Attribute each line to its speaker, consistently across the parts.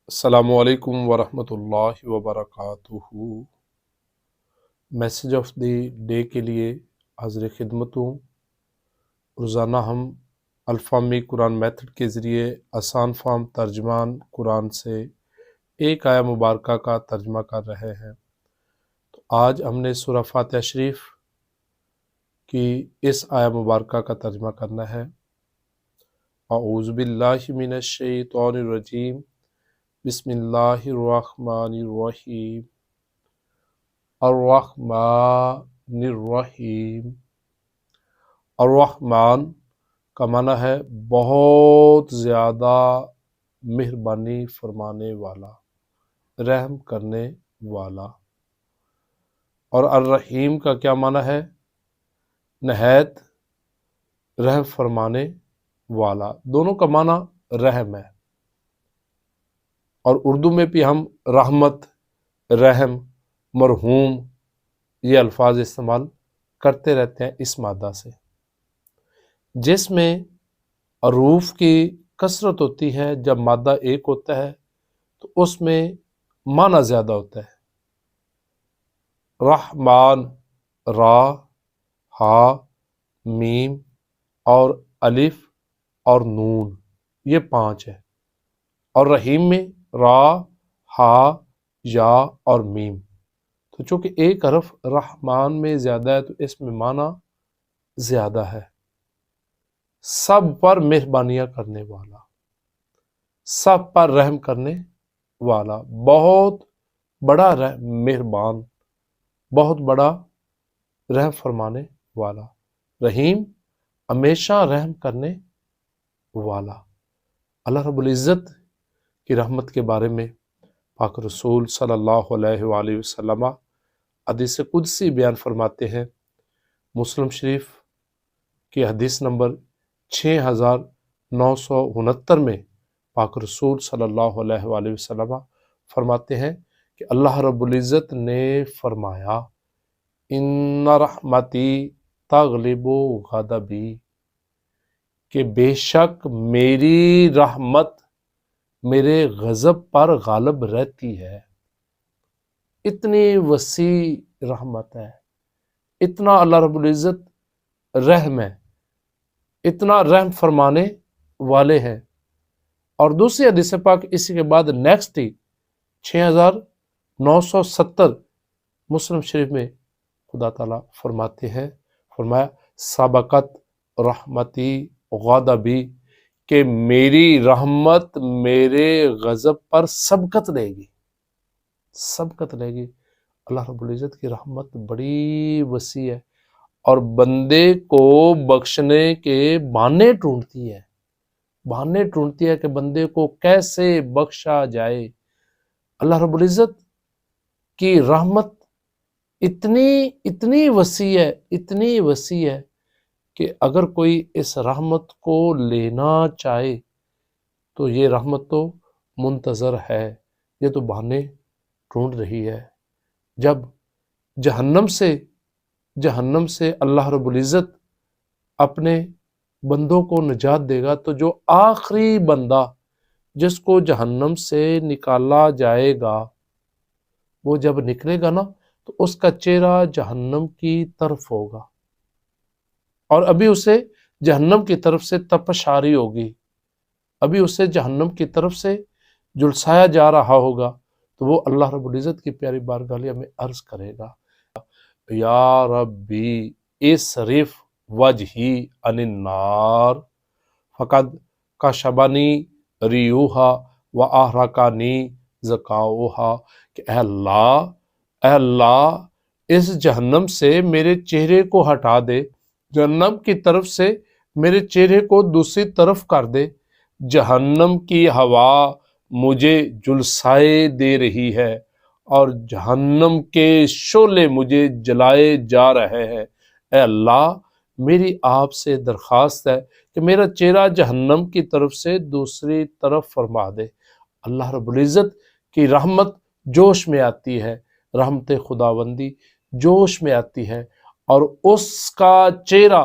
Speaker 1: السلام علیکم ورحمۃ اللہ وبرکاتہ۔ میسیج آف دی ڈے کے لیے حاضر خدمت ہوں۔ روزانہ ہم الفامی قرآن میتھڈ کے ذریعے آسان فارم ترجمان قرآن سے ایک آیہ مبارکہ کا ترجمہ کر رہے ہیں۔ تو آج ہم نے سورہ فاتحہ شریف کی اس آیہ مبارکہ کا ترجمہ کرنا ہے۔ اعوذ باللہ من الشیطان الرجیم، بسم اللہ الرحمن الرحیم۔ الرحمن الرحیم، الرحمن کا معنی ہے بہت زیادہ مہربانی فرمانے والا، رحم کرنے والا۔ اور الرحیم کا کیا معنی ہے؟ نہایت رحم فرمانے والا۔ دونوں کا معنی رحم ہے، اور اردو میں بھی ہم رحمت، رحم، مرحوم یہ الفاظ استعمال کرتے رہتے ہیں اس مادہ سے۔ جس میں حروف کی کثرت ہوتی ہے، جب مادہ ایک ہوتا ہے تو اس میں معنی زیادہ ہوتا ہے۔ رحمان، را، ہا، میم اور الف اور نون، یہ 5 ہے۔ اور رحیم میں را، ہا، یا اور میم۔ تو چونکہ ایک حرف رحمان میں زیادہ ہے تو اس میں معنی زیادہ ہے۔ سب پر مہربانیاں کرنے والا، سب پر رحم کرنے والا، بہت بڑا مہربان، بہت بڑا رحم فرمانے والا۔ رحیم ہمیشہ رحم کرنے والا۔ اللہ رب العزت کی رحمت کے بارے میں پاک رسول صلی اللہ علیہ وآلہ وسلم حدیث قدسی بیان فرماتے ہیں۔ مسلم شریف کی حدیث نمبر 6969 میں پاک رسول صلی اللہ علیہ وآلہ وسلم فرماتے ہیں کہ اللہ رب العزت نے فرمایا، ان رحمتی تغلب غضبی، کہ بے شک میری رحمت میرے غضب پر غالب رہتی ہے۔ اتنی وسیع رحمت ہے، اتنا اللہ رب العزت رحم ہے، اتنا رحم فرمانے والے ہیں۔ اور دوسری حدیث پاک اسی کے بعد نیکسٹ ہی 6970 مسلم شریف میں خدا تعالیٰ فرماتے ہیں، فرمایا سبقت رحمتی غضبی، کہ میری رحمت میرے غضب پر سبقت لے گی، سبقت لے گی۔ اللہ رب العزت کی رحمت بڑی وسیع ہے، اور بندے کو بخشنے کے بہانے ڈھونڈتی ہے، بہانے ڈھونڈتی ہے کہ بندے کو کیسے بخشا جائے۔ اللہ رب العزت کی رحمت اتنی وسیع ہے، اتنی وسیع ہے کہ اگر کوئی اس رحمت کو لینا چاہے تو یہ رحمت تو منتظر ہے، یہ تو بہانے ڈھونڈ رہی ہے۔ جب جہنم سے اللہ رب العزت اپنے بندوں کو نجات دے گا تو جو آخری بندہ جس کو جہنم سے نکالا جائے گا، وہ جب نکلے گا نا تو اس کا چہرہ جہنم کی طرف ہوگا، اور ابھی اسے جہنم کی طرف سے تپش آ رہی ہوگی، ابھی اسے جہنم کی طرف سے جلسایا جا رہا ہوگا، تو وہ اللہ رب العزت کی پیاری بارگاہ میں عرض کرے گا، یا ربی اصرف وجہی عن النار فقد کشبنی ریوہا واحرقنی زکاؤہا، کہ اے اللہ اس جہنم سے میرے چہرے کو ہٹا دے، جہنم کی طرف سے میرے چہرے کو دوسری طرف کر دے۔ جہنم کی ہوا مجھے جلسائے دے رہی ہے، اور جہنم کے شعلے مجھے جلائے جا رہے ہیں۔ اے اللہ، میری آپ سے درخواست ہے کہ میرا چہرہ جہنم کی طرف سے دوسری طرف فرما دے۔ اللہ رب العزت کی رحمت جوش میں آتی ہے، رحمت خداوندی جوش میں آتی ہے، اور اس کا چہرہ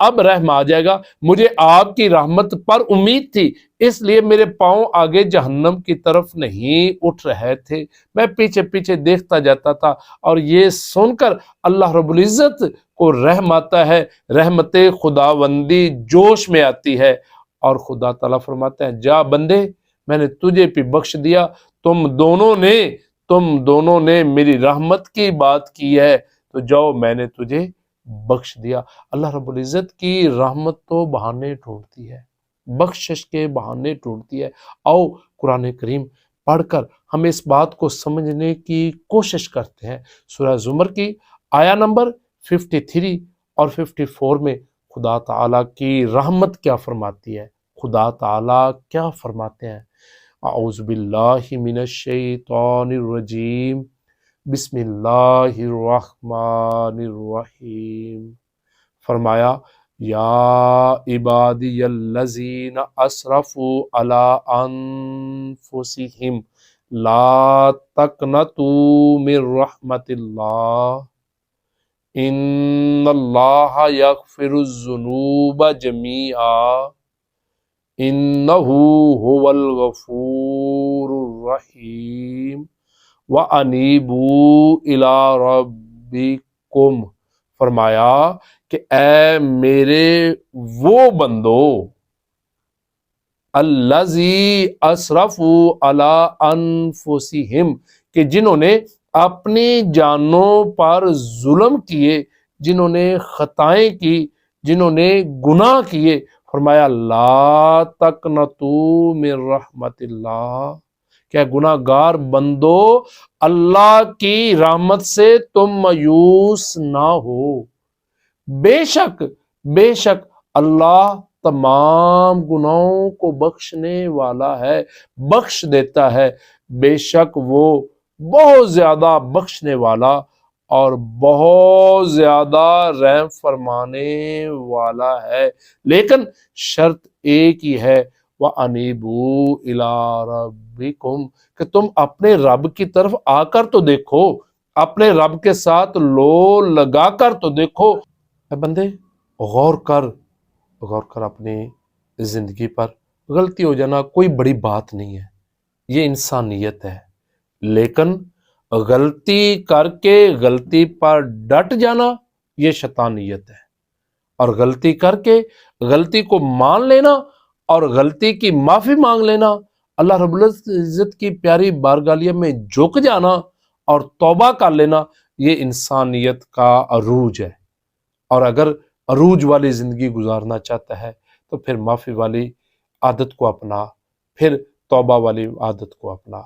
Speaker 1: اب رحم آ جائے گا، مجھے آپ کی رحمت پر امید تھی، اس لیے میرے پاؤں آگے جہنم کی طرف نہیں اٹھ رہے تھے، میں پیچھے پیچھے دیکھتا جاتا تھا۔ اور یہ سن کر اللہ رب العزت کو رحم آتا ہے، رحمت خداوندی جوش میں آتی ہے، اور خدا تعالیٰ فرماتے ہیں جا بندے میں نے تجھے بھی بخش دیا، تم دونوں نے میری رحمت کی بات کی ہے، تو جاؤ میں نے تجھے بخش دیا۔ اللہ رب العزت کی رحمت تو بہانے ڈھونڈتی ہے، بخشش کے بہانے ڈھونڈتی ہے۔ آؤ قرآن کریم پڑھ کر ہم اس بات کو سمجھنے کی کوشش کرتے ہیں۔ سورہ زمر کی آیا نمبر 53 اور 54 میں خدا تعالیٰ کی رحمت کیا فرماتی ہے، خدا تعالیٰ کیا فرماتے ہیں۔ اعوذ باللہ من الشیطان الرجیم، بسم اللہ الرحمن الرحیم۔ فرمایا یا عبادی الذین اسرفوا علی انفسہم لا تقنطوا من رحمت اللہ ان اللہ یغفر الذنوب جمیعا انہ هو الغفور الرحیم وَأَنِيبُوا إِلَىٰ رَبِّكُمْ۔ فرمایا کہ اے میرے وہ بندو الذی اسرفوا علی انفسہم، کہ جنہوں نے اپنی جانوں پر ظلم کیے، جنہوں نے خطائیں کی، جنہوں نے گناہ کیے، فرمایا لا تقنطوا من رحمت اللہ، کیا گناہ گار بندو اللہ کی رحمت سے تم مایوس نہ ہو، بے شک اللہ تمام گناہوں کو بخشنے والا ہے، بخش دیتا ہے، بے شک وہ بہت زیادہ بخشنے والا اور بہت زیادہ رحم فرمانے والا ہے۔ لیکن شرط ایک ہی ہے، وَأَنِيبُوا إِلَىٰ رَبِّكُمْ، کہ تم اپنے رب کی طرف آ کر تو دیکھو، اپنے رب کے ساتھ لو لگا کر تو دیکھو۔ اے بندے غور کر اپنی زندگی پر، غلطی ہو جانا کوئی بڑی بات نہیں ہے، یہ انسانیت ہے، لیکن غلطی کر کے غلطی پر ڈٹ جانا یہ شیطانیت ہے، اور غلطی کر کے غلطی کو مان لینا اور غلطی کی معافی مانگ لینا، اللہ رب العزت کی پیاری بارگاہ میں جھک جانا اور توبہ کر لینا، یہ انسانیت کا عروج ہے۔ اور اگر عروج والی زندگی گزارنا چاہتا ہے تو پھر معافی والی عادت کو اپنا، پھر توبہ والی عادت کو اپنا۔